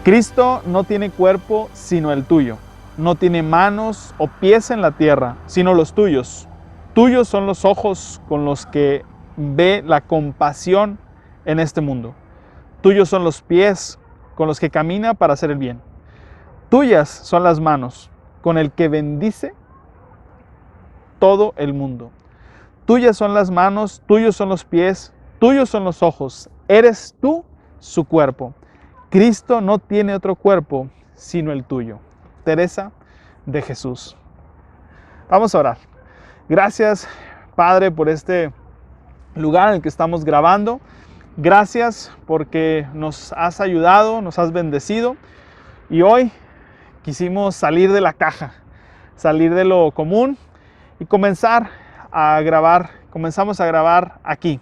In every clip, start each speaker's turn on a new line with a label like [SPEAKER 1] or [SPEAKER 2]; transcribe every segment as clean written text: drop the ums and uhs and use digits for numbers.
[SPEAKER 1] Cristo no tiene cuerpo sino el tuyo. No tiene manos o pies en la tierra, sino los tuyos. Tuyos son los ojos con los que ve la compasión en este mundo. Tuyos son los pies con los que camina para hacer el bien. Tuyas son las manos con el que bendice todo el mundo. Tuyas son las manos, tuyos son los pies, tuyos son los ojos. Eres tú su cuerpo. Cristo no tiene otro cuerpo sino el tuyo. Teresa de Jesús. Vamos a orar. Gracias, Padre, por este lugar en el que estamos grabando. Gracias porque nos has ayudado, nos has bendecido. Y hoy quisimos salir de la caja, salir de lo común y comenzamos a grabar aquí.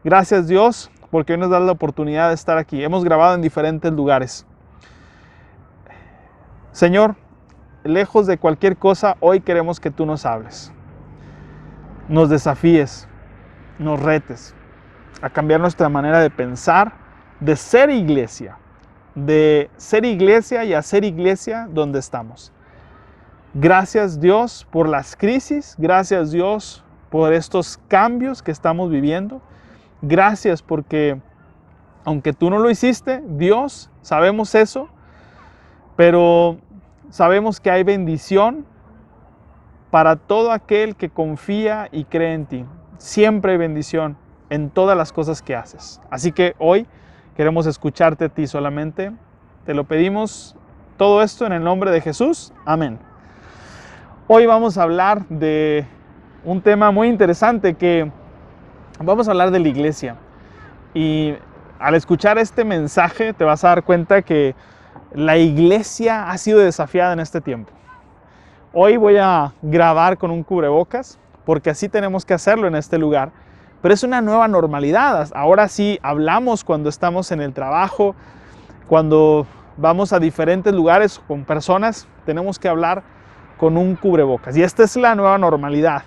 [SPEAKER 1] Gracias, Dios, porque hoy nos da la oportunidad de estar aquí. Hemos grabado en diferentes lugares. Señor, lejos de cualquier cosa, hoy queremos que tú nos hables. Nos desafíes, nos retes a cambiar nuestra manera de pensar, de ser iglesia y hacer iglesia donde estamos. Gracias, Dios, por las crisis. Gracias, Dios, por estos cambios que estamos viviendo. Gracias porque, aunque tú no lo hiciste, Dios, sabemos eso, pero sabemos que hay bendición para todo aquel que confía y cree en ti. Siempre hay bendición en todas las cosas que haces. Así que hoy queremos escucharte a ti solamente. Te lo pedimos todo esto en el nombre de Jesús. Amén. Hoy vamos a hablar de un tema muy interesante vamos a hablar de la iglesia. Y al escuchar este mensaje te vas a dar cuenta que la iglesia ha sido desafiada en este tiempo. Hoy voy a grabar con un cubrebocas porque así tenemos que hacerlo en este lugar. Pero es una nueva normalidad. Ahora sí hablamos cuando estamos en el trabajo, cuando vamos a diferentes lugares con personas, tenemos que hablar con un cubrebocas. Y esta es la nueva normalidad.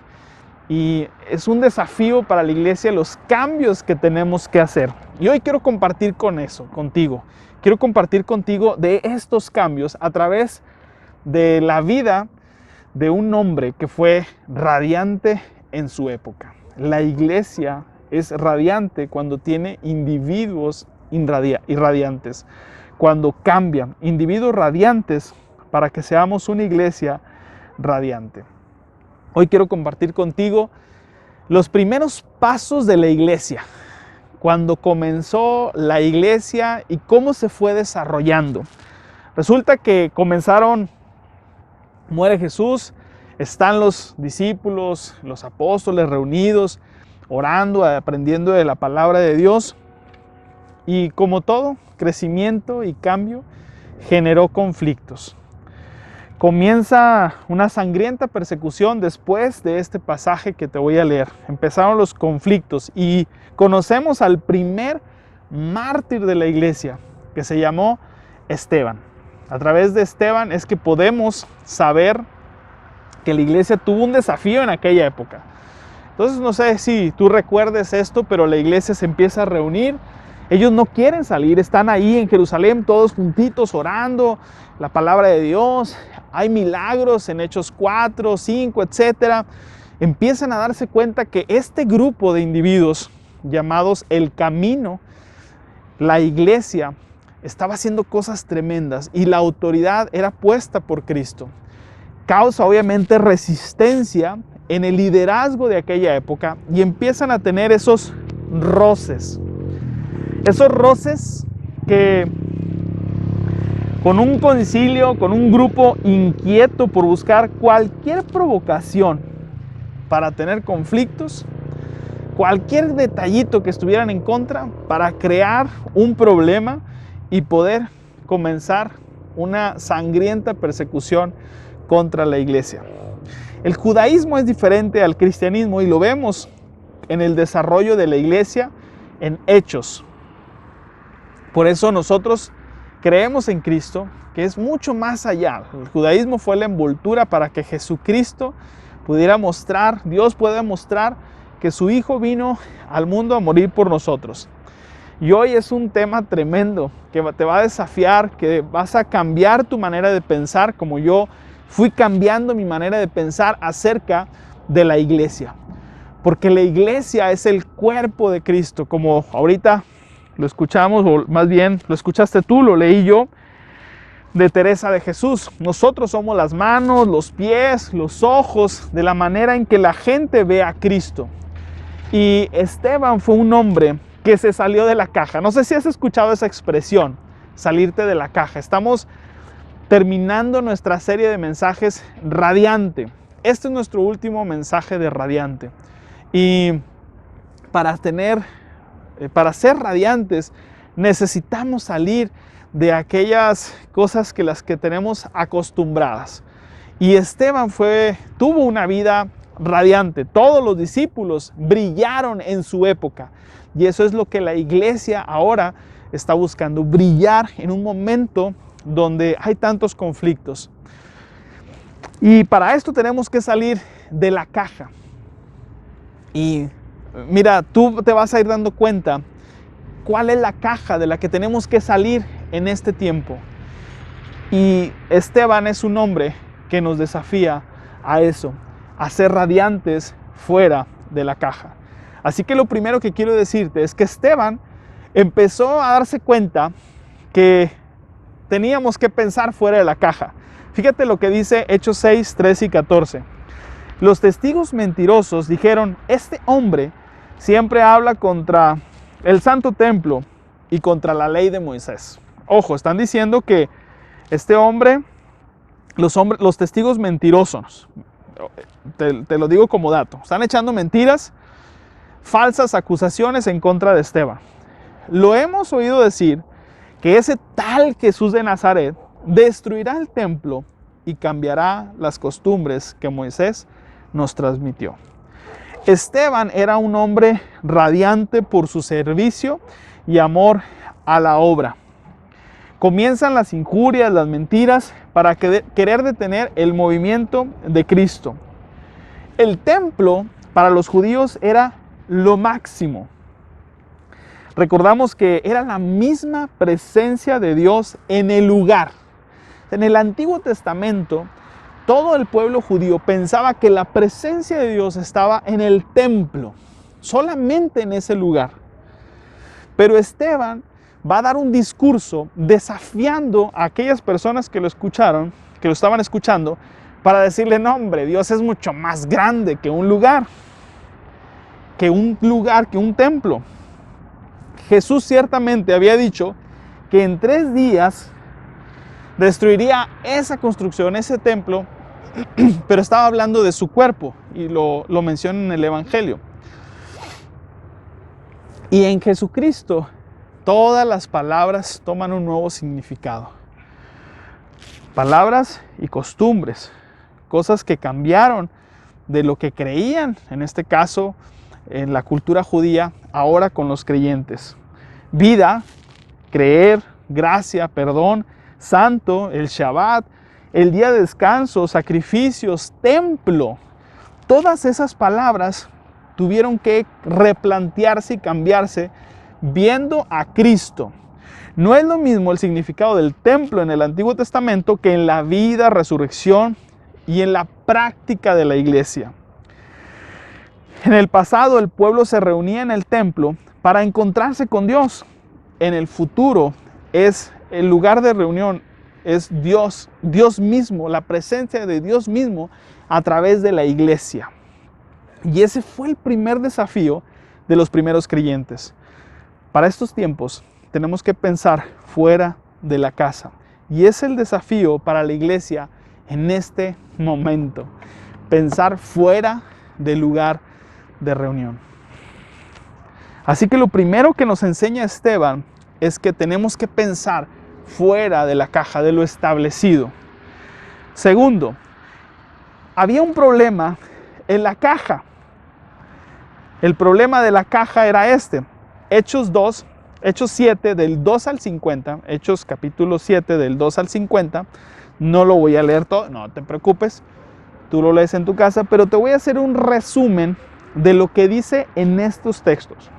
[SPEAKER 1] Y es un desafío para la iglesia los cambios que tenemos que hacer. Y hoy quiero compartir contigo. Quiero compartir contigo de estos cambios a través de la vida de un hombre que fue radiante en su época. La iglesia es radiante cuando tiene individuos irradiantes, cuando cambian individuos radiantes para que seamos una iglesia radiante. Hoy quiero compartir contigo los primeros pasos de la iglesia, cuando comenzó la iglesia y cómo se fue desarrollando. Resulta que muere Jesús, están los discípulos, los apóstoles reunidos, orando, aprendiendo de la palabra de Dios. Y como todo crecimiento y cambio, generó conflictos. Comienza una sangrienta persecución después de este pasaje que te voy a leer. Empezaron los conflictos y conocemos al primer mártir de la iglesia, que se llamó Esteban. A través de Esteban es que podemos saber que la iglesia tuvo un desafío en aquella época. Entonces no sé si tú recuerdes esto, pero la iglesia se empieza a reunir. Ellos no quieren salir, están ahí en Jerusalén todos juntitos orando la palabra de Dios. Hay milagros en Hechos 4, 5, etc. Empiezan a darse cuenta que este grupo de individuos llamados el camino, la iglesia, estaba haciendo cosas tremendas y la autoridad era puesta por Cristo. Causa obviamente resistencia en el liderazgo de aquella época y empiezan a tener esos roces. Esos roces que con un concilio, con un grupo inquieto por buscar cualquier provocación para tener conflictos, cualquier detallito que estuvieran en contra para crear un problema y poder comenzar una sangrienta persecución contra la iglesia. El judaísmo es diferente al cristianismo y lo vemos en el desarrollo de la iglesia en Hechos. Por eso nosotros creemos en Cristo, que es mucho más allá. El judaísmo fue la envoltura para que Jesucristo pudiera Dios pueda mostrar que su Hijo vino al mundo a morir por nosotros. Y hoy es un tema tremendo que te va a desafiar, que vas a cambiar tu manera de pensar, como yo fui cambiando mi manera de pensar acerca de la iglesia. Porque la iglesia es el cuerpo de Cristo, como ahorita lo escuchamos, o más bien lo escuchaste tú, lo leí yo, de Teresa de Jesús. Nosotros somos las manos, los pies, los ojos, de la manera en que la gente ve a Cristo. Y Esteban fue un hombre que se salió de la caja. No sé si has escuchado esa expresión, salirte de la caja. Estamos terminando nuestra serie de mensajes Radiante. Este es nuestro último mensaje de Radiante. Y para ser radiantes, necesitamos salir de aquellas cosas que las que tenemos acostumbradas. Y Esteban tuvo una vida radiante. Todos los discípulos brillaron en su época. Y eso es lo que la iglesia ahora está buscando, brillar en un momento donde hay tantos conflictos. Y para esto tenemos que salir de la caja. Y mira, tú te vas a ir dando cuenta cuál es la caja de la que tenemos que salir en este tiempo. Y Esteban es un hombre que nos desafía a eso, a ser radiantes fuera de la caja. Así que lo primero que quiero decirte es que Esteban empezó a darse cuenta que teníamos que pensar fuera de la caja. Fíjate lo que dice Hechos 6, 13 y 14. Los testigos mentirosos dijeron: este hombre siempre habla contra el santo templo y contra la ley de Moisés. Ojo, están diciendo que este hombre, los testigos mentirosos, te lo digo como dato, están echando mentiras, falsas acusaciones en contra de Esteban. Lo hemos oído decir que ese tal Jesús de Nazaret destruirá el templo y cambiará las costumbres que Moisés nos transmitió. Esteban era un hombre radiante por su servicio y amor a la obra. Comienzan las injurias, las mentiras, para querer detener el movimiento de Cristo. El templo para los judíos era lo máximo. Recordamos que era la misma presencia de Dios en el lugar. En el Antiguo Testamento, todo el pueblo judío pensaba que la presencia de Dios estaba en el templo, solamente en ese lugar. Pero Esteban va a dar un discurso desafiando a aquellas personas que lo escucharon, que lo estaban escuchando, para decirle: no, hombre, Dios es mucho más grande que un lugar, que un templo. Jesús ciertamente había dicho que en 3 días destruiría esa construcción, ese templo, pero estaba hablando de su cuerpo y lo menciona en el Evangelio. Y en Jesucristo todas las palabras toman un nuevo significado. Palabras y costumbres, cosas que cambiaron de lo que creían, en este caso en la cultura judía, ahora con los creyentes. Vida, creer, gracia, perdón, santo, el Shabbat, el día de descanso, sacrificios, templo. Todas esas palabras tuvieron que replantearse y cambiarse viendo a Cristo. No es lo mismo el significado del templo en el Antiguo Testamento que en la vida, resurrección y en la práctica de la iglesia. En el pasado el pueblo se reunía en el templo para encontrarse con Dios. En el futuro es el lugar de reunión, es Dios mismo, la presencia de Dios mismo a través de la iglesia. Y ese fue el primer desafío de los primeros creyentes. Para estos tiempos tenemos que pensar fuera de la casa. Y es el desafío para la iglesia en este momento. Pensar fuera del lugar de reunión. Así que lo primero que nos enseña Esteban es que tenemos que pensar fuera de la caja, de lo establecido. Segundo, había un problema en la caja. El problema de la caja era este. Hechos 7 del 2 al 50, Hechos capítulo 7 del 2 al 50, no lo voy a leer todo, no te preocupes, tú lo lees en tu casa, pero te voy a hacer un resumen de lo que dice en estos textos.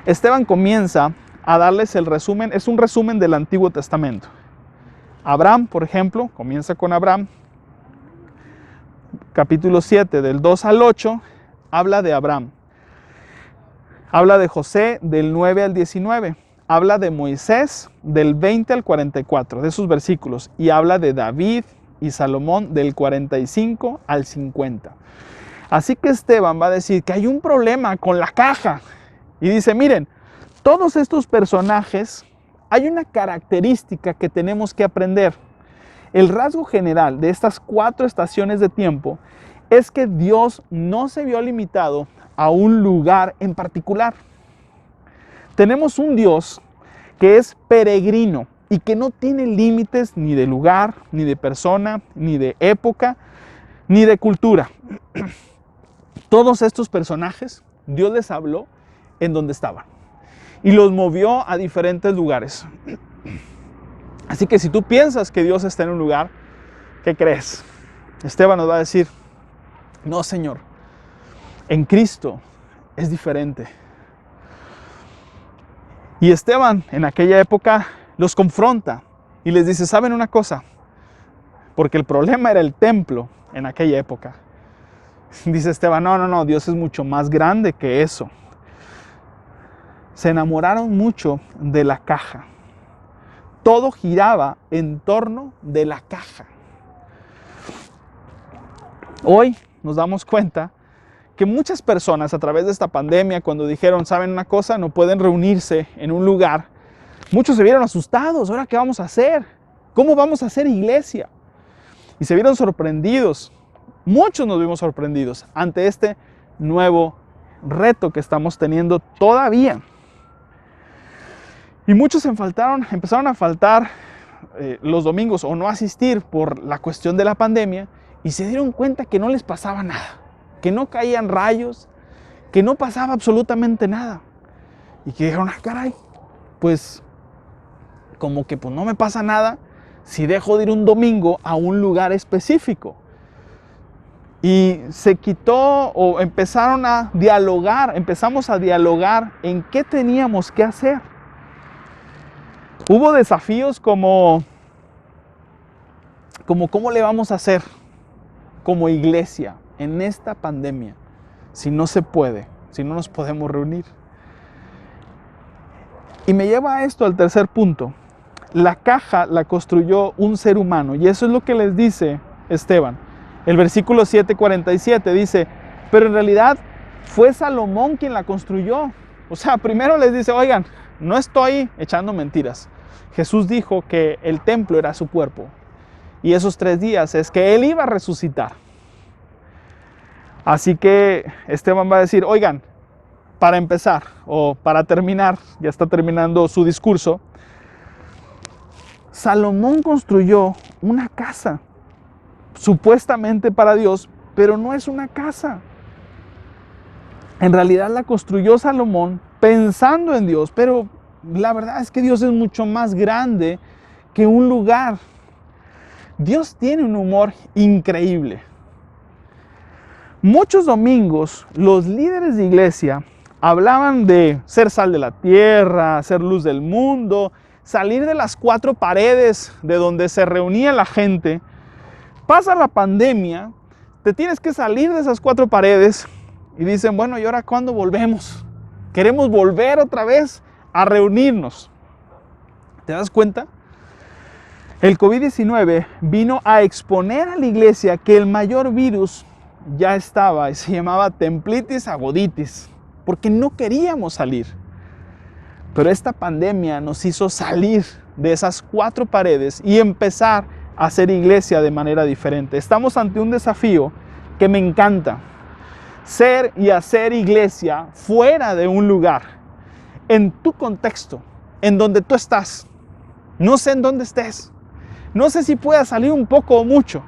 [SPEAKER 1] Esteban comienza a darles el resumen, es un resumen del Antiguo Testamento. Abraham, por ejemplo, comienza con Abraham, capítulo 7, del 2 al 8, habla de Abraham. Habla de José del 9 al 19. Habla de Moisés del 20 al 44, de esos versículos. Y habla de David y Salomón del 45 al 50. Así que Esteban va a decir que hay un problema con la caja. Y dice, miren, todos estos personajes, hay una característica que tenemos que aprender. El rasgo general de estas 4 estaciones de tiempo es que Dios no se vio limitado a un lugar en particular. Tenemos un Dios que es peregrino y que no tiene límites ni de lugar, ni de persona, ni de época, ni de cultura. Todos estos personajes, Dios les habló en donde estaban y los movió a diferentes lugares. Así que si tú piensas que Dios está en un lugar, ¿qué crees? Esteban nos va a decir, no, Señor, en Cristo es diferente. Y Esteban en aquella época los confronta y les dice, ¿saben una cosa? Porque el problema era el templo en aquella época. Dice Esteban, no, Dios es mucho más grande que eso. Se enamoraron mucho de la caja. Todo giraba en torno de la caja. Hoy nos damos cuenta que muchas personas a través de esta pandemia, cuando dijeron, ¿saben una cosa? No pueden reunirse en un lugar. Muchos se vieron asustados. ¿Ahora qué vamos a hacer? ¿Cómo vamos a hacer iglesia? Y se vieron sorprendidos. Muchos nos vimos sorprendidos ante este nuevo reto que estamos teniendo todavía. Y muchos empezaron a faltar los domingos o no asistir por la cuestión de la pandemia y se dieron cuenta que no les pasaba nada, que no caían rayos, que no pasaba absolutamente nada. Y que dijeron, caray, pues como que pues no me pasa nada si dejo de ir un domingo a un lugar específico. Y se quitó o empezamos a dialogar en qué teníamos que hacer. Hubo desafíos como cómo le vamos a hacer como iglesia en esta pandemia si no se puede, si no nos podemos reunir. Y me lleva a esto al tercer punto. La caja la construyó un ser humano y eso es lo que les dice Esteban. El versículo 7:47 dice, pero en realidad fue Salomón quien la construyó. O sea, primero les dice, oigan, no estoy echando mentiras. Jesús dijo que el templo era su cuerpo y esos 3 días es que Él iba a resucitar. Así que Esteban va a decir, oigan, para empezar o para terminar, ya está terminando su discurso, Salomón construyó una casa, supuestamente para Dios, pero no es una casa. En realidad la construyó Salomón pensando en Dios, pero la verdad es que Dios es mucho más grande que un lugar. Dios tiene un humor increíble. Muchos domingos los líderes de iglesia hablaban de ser sal de la tierra, ser luz del mundo, salir de las 4 paredes de donde se reunía la gente. Pasa la pandemia, te tienes que salir de esas 4 paredes y dicen, bueno, ¿y ahora cuándo volvemos? Queremos volver otra vez a reunirnos. ¿Te das cuenta? El COVID-19 vino a exponer a la iglesia que el mayor virus ya estaba y se llamaba templitis agoditis, porque no queríamos salir. Pero esta pandemia nos hizo salir de esas 4 paredes y empezar a hacer iglesia de manera diferente. Estamos ante un desafío que me encanta. Ser y hacer iglesia fuera de un lugar, en tu contexto, en donde tú estás. No sé en dónde estés. No sé si puedas salir un poco o mucho.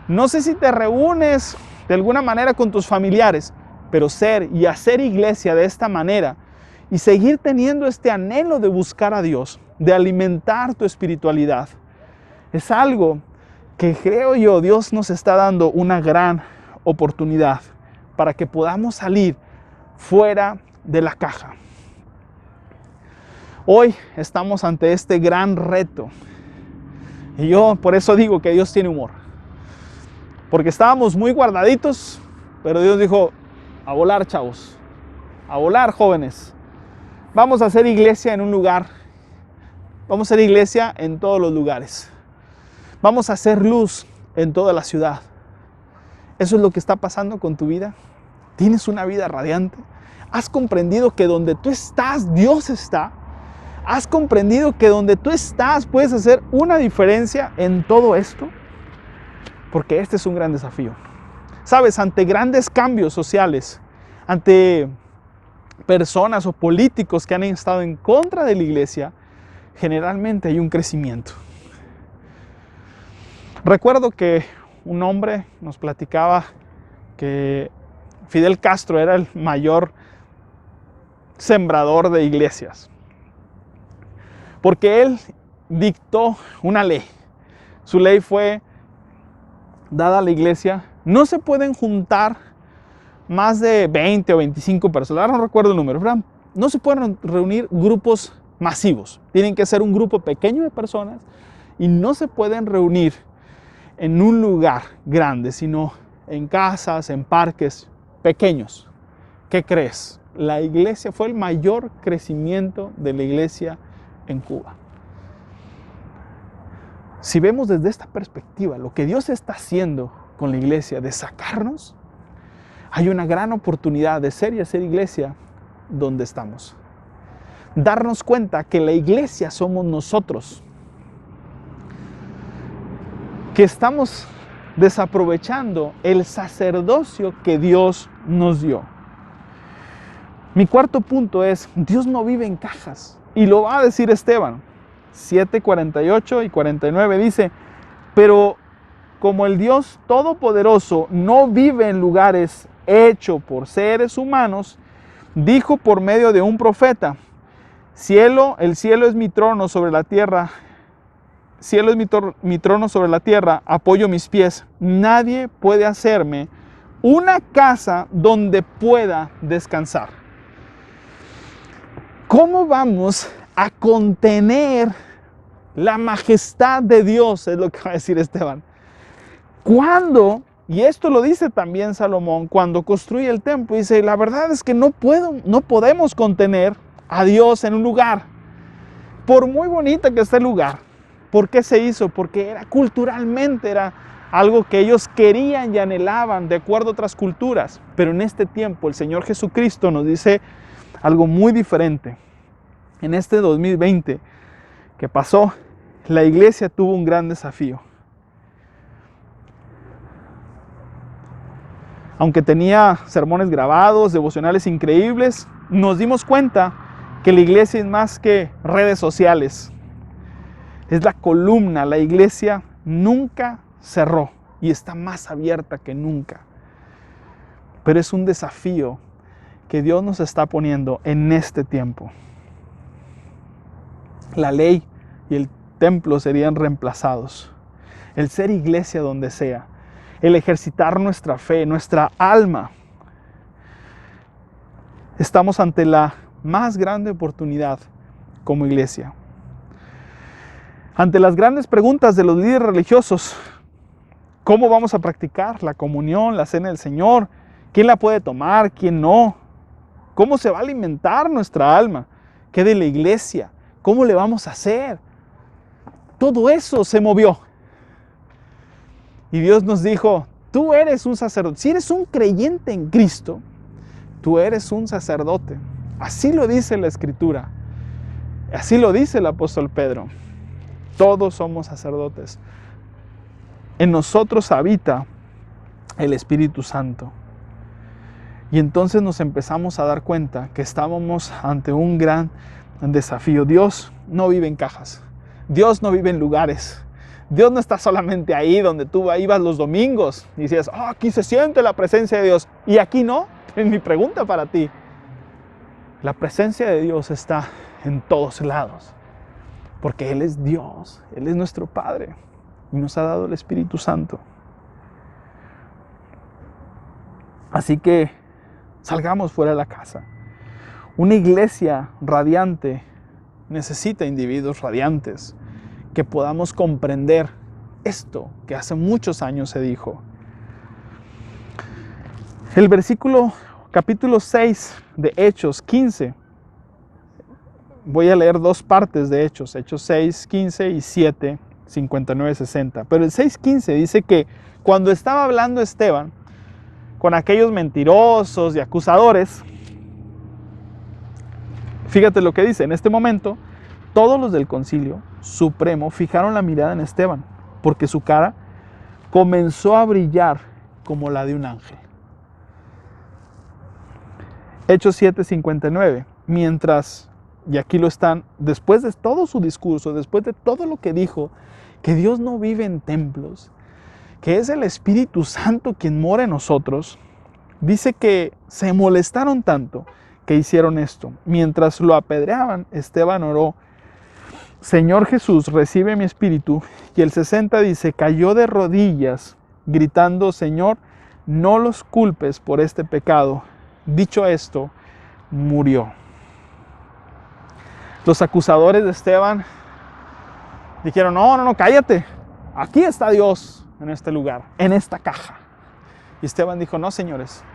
[SPEAKER 1] No sé si te reúnes de alguna manera con tus familiares, pero ser y hacer iglesia de esta manera y seguir teniendo este anhelo de buscar a Dios, de alimentar tu espiritualidad, es algo que creo yo Dios nos está dando una gran oportunidad para que podamos salir fuera de la caja. Hoy estamos ante este gran reto. Y yo por eso digo que Dios tiene humor. Porque estábamos muy guardaditos, pero Dios dijo, a volar, chavos, a volar, jóvenes. Vamos a hacer iglesia en un lugar. Vamos a hacer iglesia en todos los lugares. Vamos a hacer luz en toda la ciudad. Eso es lo que está pasando con tu vida. ¿Tienes una vida radiante? ¿Has comprendido que donde tú estás, Dios está? ¿Has comprendido que donde tú estás puedes hacer una diferencia en todo esto? Porque este es un gran desafío. Sabes, ante grandes cambios sociales, ante personas o políticos que han estado en contra de la iglesia, generalmente hay un crecimiento. Recuerdo que un hombre nos platicaba que Fidel Castro era el mayor sembrador de iglesias, porque él dictó una ley. Su ley fue dada a la iglesia: no se pueden juntar más de 20 o 25 personas, ahora no recuerdo el número, pero no se pueden reunir grupos masivos, tienen que ser un grupo pequeño de personas y no se pueden reunir en un lugar grande, sino en casas, en parques pequeños. ¿Qué crees? La iglesia fue el mayor crecimiento de la iglesia en Cuba. Si vemos desde esta perspectiva lo que Dios está haciendo con la iglesia, de sacarnos, hay una gran oportunidad de ser y hacer iglesia donde estamos. Darnos cuenta que la iglesia somos nosotros, que estamos desaprovechando el sacerdocio que Dios nos dio. Mi cuarto punto es: Dios no vive en cajas. Y lo va a decir Esteban 7:48 y 49, dice: pero como el Dios Todopoderoso no vive en lugares hechos por seres humanos, dijo por medio de un profeta: el cielo es mi trono sobre la tierra. Cielo es mi trono sobre la tierra, apoyo mis pies. Nadie puede hacerme una casa donde pueda descansar. ¿Cómo vamos a contener la majestad de Dios? Es lo que va a decir Esteban. Cuando, y esto lo dice también Salomón, cuando construye el templo, dice: la verdad es que no podemos contener a Dios en un lugar. Por muy bonita que esté el lugar. ¿Por qué se hizo? Porque culturalmente era algo que ellos querían y anhelaban de acuerdo a otras culturas. Pero en este tiempo el Señor Jesucristo nos dice algo muy diferente. En este 2020 que pasó, la iglesia tuvo un gran desafío. Aunque tenía sermones grabados, devocionales increíbles, nos dimos cuenta que la iglesia es más que redes sociales. Es la columna. La iglesia nunca cerró y está más abierta que nunca. Pero es un desafío que Dios nos está poniendo en este tiempo. La ley y el templo serían reemplazados. El ser iglesia donde sea. El ejercitar nuestra fe, nuestra alma. Estamos ante la más grande oportunidad como iglesia. Ante las grandes preguntas de los líderes religiosos: ¿cómo vamos a practicar la comunión, la cena del Señor? ¿Quién la puede tomar? ¿Quién no? ¿Cómo se va a alimentar nuestra alma? ¿Qué de la iglesia? ¿Cómo le vamos a hacer? Todo eso se movió. Y Dios nos dijo: tú eres un sacerdote. Si eres un creyente en Cristo, tú eres un sacerdote. Así lo dice la Escritura. Así lo dice el apóstol Pedro. Todos somos sacerdotes. En nosotros habita el Espíritu Santo. Y entonces nos empezamos a dar cuenta que estábamos ante un gran desafío. Dios no vive en cajas. Dios no vive en lugares. Dios no está solamente ahí donde tú ibas los domingos y decías: aquí se siente la presencia de Dios. Y aquí no. Es mi pregunta para ti. La presencia de Dios está en todos lados. Porque Él es Dios, Él es nuestro Padre y nos ha dado el Espíritu Santo. Así que salgamos fuera de la casa. Una iglesia radiante necesita individuos radiantes, que podamos comprender esto que hace muchos años se dijo. El capítulo 6 de Hechos 15, voy a leer dos partes de Hechos 6, 15 y 7, 59, 60. Pero el 6:15 dice que cuando estaba hablando Esteban con aquellos mentirosos y acusadores, fíjate lo que dice, en este momento todos los del concilio supremo fijaron la mirada en Esteban, porque su cara comenzó a brillar como la de un ángel. Hechos 7:59, mientras, y aquí lo están, después de todo su discurso, después de todo lo que dijo, que Dios no vive en templos, que es el Espíritu Santo quien mora en nosotros, dice que se molestaron tanto que hicieron esto. Mientras lo apedreaban, Esteban oró: Señor Jesús, recibe mi espíritu. Y el 60 dice, cayó de rodillas, gritando: Señor, no los culpes por este pecado. Dicho esto, murió. Los acusadores de Esteban dijeron: no, cállate. Aquí está Dios en este lugar, en esta caja. Y Esteban dijo: no, señores,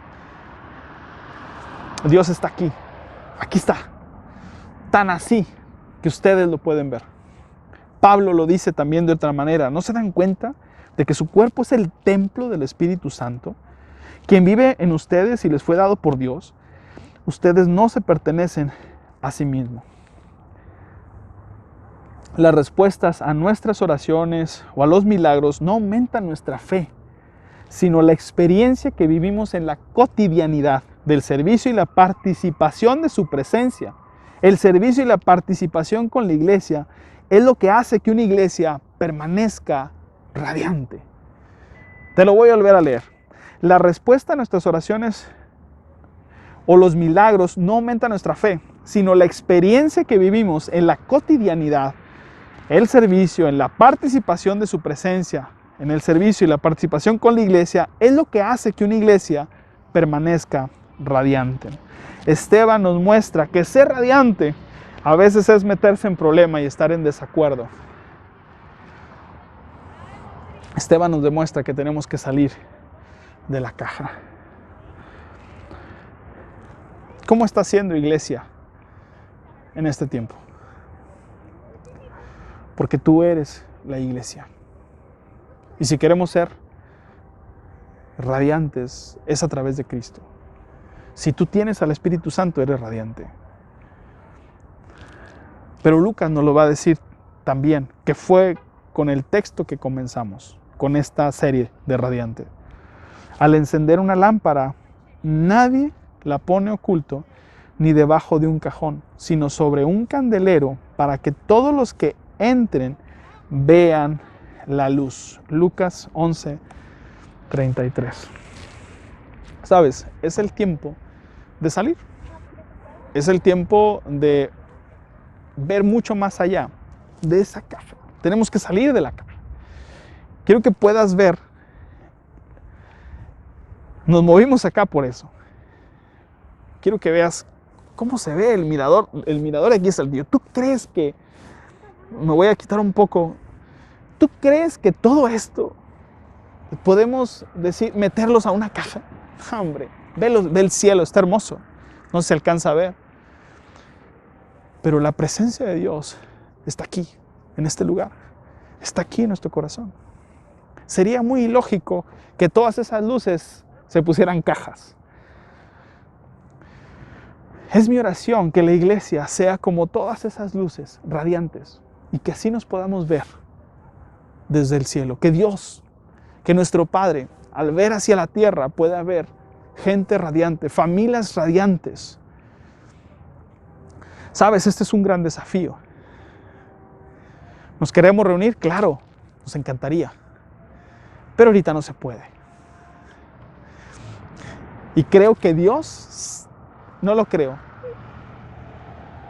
[SPEAKER 1] Dios está aquí. Aquí está. Tan así que ustedes lo pueden ver. Pablo lo dice también de otra manera. ¿No se dan cuenta de que su cuerpo es el templo del Espíritu Santo, quien vive en ustedes y les fue dado por Dios? Ustedes no se pertenecen a sí mismos. Las respuestas a nuestras oraciones o a los milagros no aumentan nuestra fe, sino la experiencia que vivimos en la cotidianidad del servicio y la participación de su presencia. El servicio y la participación con la iglesia es lo que hace que una iglesia permanezca radiante. Te lo voy a volver a leer. La respuesta a nuestras oraciones o los milagros no aumenta nuestra fe, sino la experiencia que vivimos en la cotidianidad, el servicio, en la participación de su presencia, en el servicio y la participación con la iglesia, es lo que hace que una iglesia permanezca radiante. Esteban nos muestra que ser radiante a veces es meterse en problema y estar en desacuerdo. Esteban nos demuestra que tenemos que salir de la caja. ¿Cómo está siendo iglesia en este tiempo? Porque tú eres la iglesia. Y si queremos ser radiantes, es a través de Cristo. Si tú tienes al Espíritu Santo, eres radiante. Pero Lucas nos lo va a decir también, que fue con el texto que comenzamos, con esta serie de Radiante. Al encender una lámpara, nadie la pone oculto ni debajo de un cajón, sino sobre un candelero, para que todos los que entren vean la luz. Lucas 11:33. ¿Sabes? Es el tiempo de salir. Es el tiempo de ver mucho más allá de esa caja. Tenemos que salir de la caja. Quiero que puedas ver. Nos movimos acá por eso. Quiero que veas cómo se ve el mirador. El mirador aquí es el Dios. ¿Tú crees que, me voy a quitar un poco, tú crees que todo esto podemos decir, meterlos a una caja? Hombre, ve el cielo, está hermoso. No se alcanza a ver. Pero la presencia de Dios está aquí, en este lugar. Está aquí en nuestro corazón. Sería muy ilógico que todas esas luces se pusieran cajas. Es mi oración que la iglesia sea como todas esas luces radiantes y que así nos podamos ver desde el cielo. Que Dios, que nuestro Padre, al ver hacia la tierra, pueda ver gente radiante, familias radiantes. Sabes, este es un gran desafío. ¿Nos queremos reunir? Claro, nos encantaría. Pero ahorita no se puede. Y creo que Dios, no lo creo,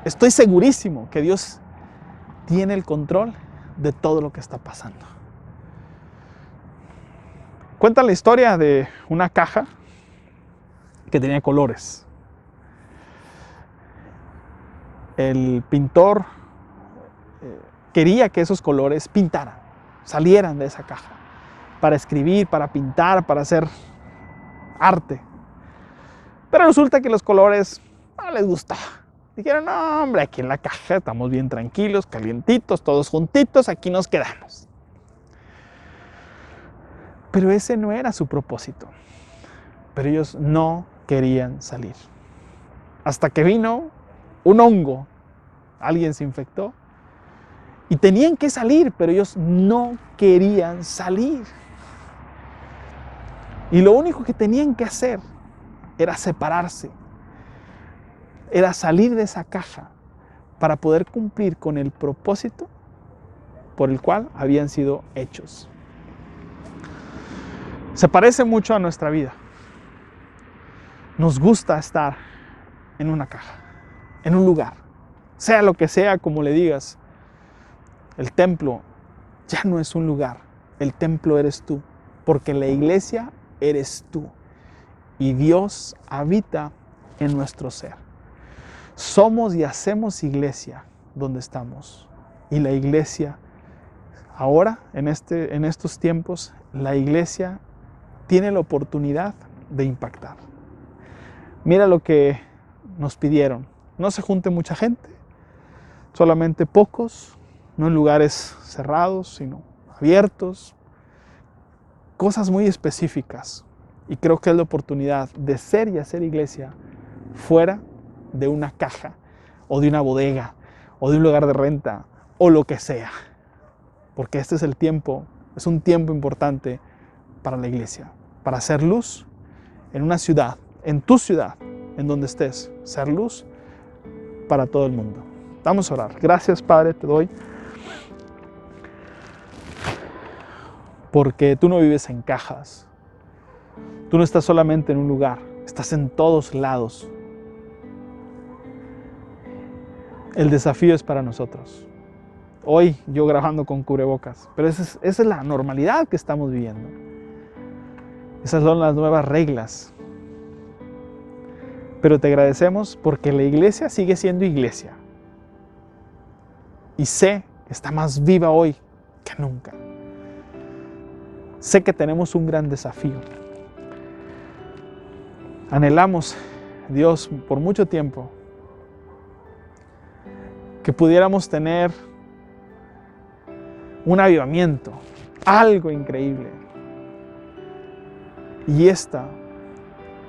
[SPEAKER 1] estoy segurísimo que Dios tiene el control de todo lo que está pasando. Cuenta la historia de una caja que tenía colores. El pintor quería que esos colores pintaran, salieran de esa caja, para escribir, para pintar, para hacer arte. Pero resulta que los colores no les gustaba. Dijeron, no hombre, aquí en la caja estamos bien tranquilos, calientitos, todos juntitos, aquí nos quedamos. Pero ese no era su propósito. Pero ellos no querían salir. Hasta que vino un hongo, alguien se infectó y tenían que salir, pero ellos no querían salir. Y lo único que tenían que hacer era separarse, era salir de esa caja para poder cumplir con el propósito por el cual habían sido hechos. Se parece mucho a nuestra vida. Nos gusta estar en una caja, en un lugar, sea lo que sea, como le digas. El templo ya no es un lugar, el templo eres tú, porque la iglesia eres tú y Dios habita en nuestro ser. Somos y hacemos iglesia donde estamos, y la iglesia ahora, en estos tiempos, la iglesia tiene la oportunidad de impactar. Mira lo que nos pidieron. No se junte mucha gente, solamente pocos, no en lugares cerrados, sino abiertos. Cosas muy específicas. Y creo que es la oportunidad de ser y hacer iglesia fuera de una caja, o de una bodega, o de un lugar de renta, o lo que sea. Porque este es el tiempo, es un tiempo importante para la iglesia, para hacer luz en una ciudad, en tu ciudad, en donde estés, ser luz para todo el mundo. Vamos a orar. Gracias, Padre, te doy, porque tú no vives en cajas. Tú no estás solamente en un lugar, estás en todos lados. El desafío es para nosotros. Hoy yo grabando con cubrebocas, pero esa es la normalidad que estamos viviendo. Esas son las nuevas reglas. Pero te agradecemos porque la iglesia sigue siendo iglesia. Y sé que está más viva hoy que nunca. Sé que tenemos un gran desafío. Anhelamos, Dios, por mucho tiempo, que pudiéramos tener un avivamiento, algo increíble. Y esta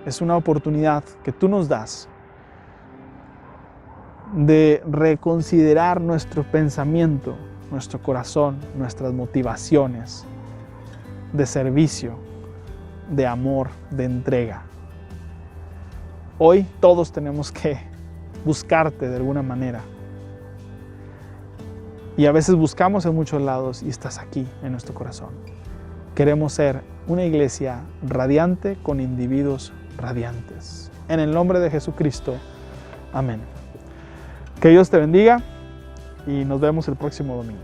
[SPEAKER 1] es una oportunidad que tú nos das de reconsiderar nuestro pensamiento, nuestro corazón, nuestras motivaciones de servicio, de amor, de entrega. Hoy todos tenemos que buscarte de alguna manera. Y a veces buscamos en muchos lados y estás aquí en nuestro corazón. Queremos ser una iglesia radiante con individuos radiantes. En el nombre de Jesucristo. Amén. Que Dios te bendiga y nos vemos el próximo domingo.